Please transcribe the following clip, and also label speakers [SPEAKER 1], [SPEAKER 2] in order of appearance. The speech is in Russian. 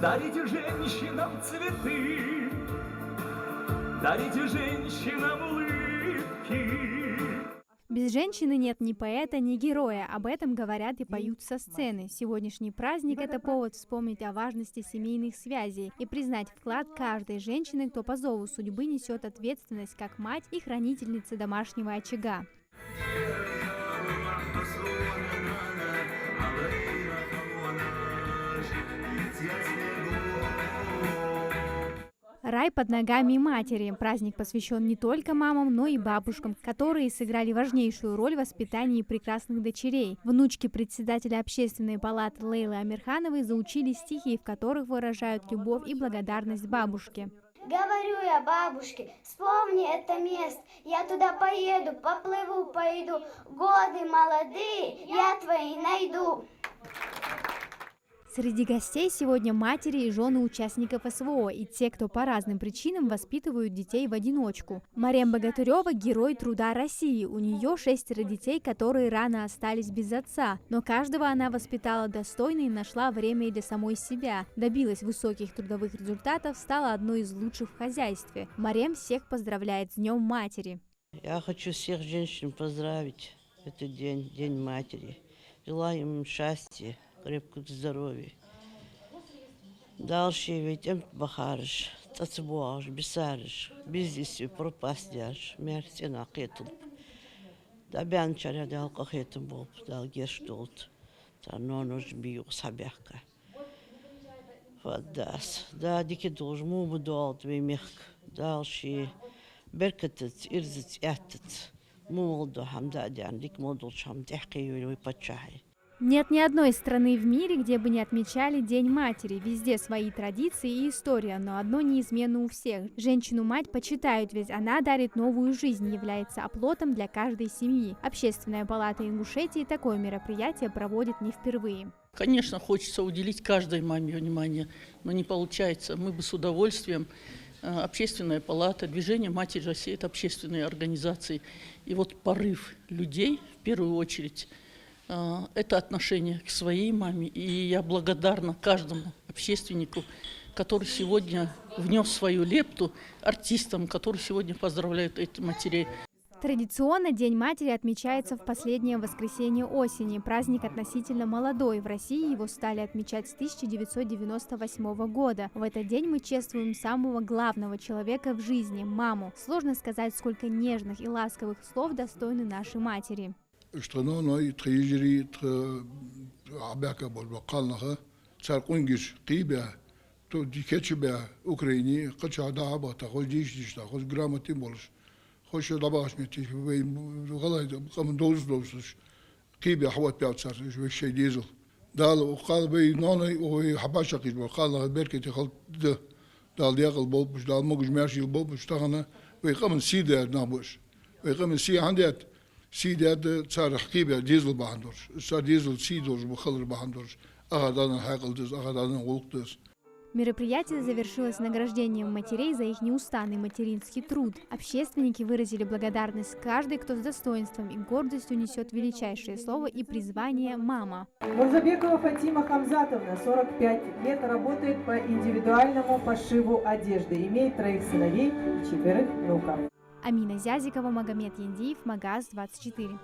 [SPEAKER 1] Дарите женщинам цветы, дарите женщинам улыбки.
[SPEAKER 2] Без женщины нет ни поэта, ни героя. Об этом говорят и поют со сцены. Сегодняшний праздник – это повод вспомнить о важности семейных связей и признать вклад каждой женщины, кто по зову судьбы несет ответственность как мать и хранительница домашнего очага. Рай под ногами матери. Праздник посвящен не только мамам, но и бабушкам, которые сыграли важнейшую роль в воспитании прекрасных дочерей. Внучки председателя общественной палаты Лейлы Амирхановой заучили стихи, в которых выражают любовь и благодарность бабушке.
[SPEAKER 3] Говорю я бабушке, вспомни это место, я туда поеду, поплыву, пойду, годы молодые я твои найду.
[SPEAKER 2] Среди гостей сегодня матери и жены участников СВО и те, кто по разным причинам воспитывают детей в одиночку. Марем Богатырева – герой труда России. У нее 6 детей, которые рано остались без отца. Но каждого она воспитала достойно и нашла время и для самой себя. Добилась высоких трудовых результатов, стала одной из лучших в хозяйстве. Марем всех поздравляет с Днем матери.
[SPEAKER 4] Я хочу всех женщин поздравить. Это День матери. Желаю им счастья, крепкого здоровья. Дальше ведь бахарыш, тацбуаш, бисарыш, бизнесе пропастяш, мерсена кетл. Да бянчаря дал кахетом боб, дал гештолт, та нонож бию сабяка. Фадас, да дики долж муму долт вимих, дальше беркатец, ирзец, ятец. Мумолду хамдадян, дик модулш хамдяхи и пачахи.
[SPEAKER 2] Нет ни одной страны в мире, где бы не отмечали День матери. Везде свои традиции и история, но одно неизменно у всех. Женщину-мать почитают, ведь она дарит новую жизнь, является оплотом для каждой семьи. Общественная палата Ингушетии такое мероприятие проводит не впервые.
[SPEAKER 5] Конечно, хочется уделить каждой маме внимание, но не получается. Мы бы с удовольствием. Общественная палата, движение «Матерь России» – это общественные организации. И вот порыв людей, в первую очередь, это отношение к своей маме. И я благодарна каждому общественнику, который сегодня внес свою лепту, артистам, которые сегодня поздравляют этих матерей.
[SPEAKER 2] Традиционно День матери отмечается в последнее воскресенье осени. Праздник относительно молодой. В России его стали отмечать с 1998 года. В этот день мы чествуем самого главного человека в жизни – маму. Сложно сказать, сколько нежных и ласковых слов достойны нашей матери.
[SPEAKER 6] خوش دباغش میتی و غلای قم دوز کی به حوات بیاد سر و شی دیزل دال وقال بي نوني و حباشا قيش وقال بركه خل دال ديقل بوبش دال موج ماشي البوبش تاعنا ويقم سيده نابوش ويقم سي عندات سيده صار حكيبه ديزل باندوش صار ديزل سيدوش بخلر باندوش اغادان حقلدز اغادان ولقدز.
[SPEAKER 2] Мероприятие завершилось награждением матерей за их неустанный материнский труд. Общественники выразили благодарность каждой, кто с достоинством и гордостью несет величайшее слово и призвание «мама».
[SPEAKER 7] Мурзабекова Фатима Хамзатовна, 45 лет, работает по индивидуальному пошиву одежды, имеет 3 сыновей и 4 внуков.
[SPEAKER 2] Амина Зязикова, Магомед Яндиев, Магаз 24.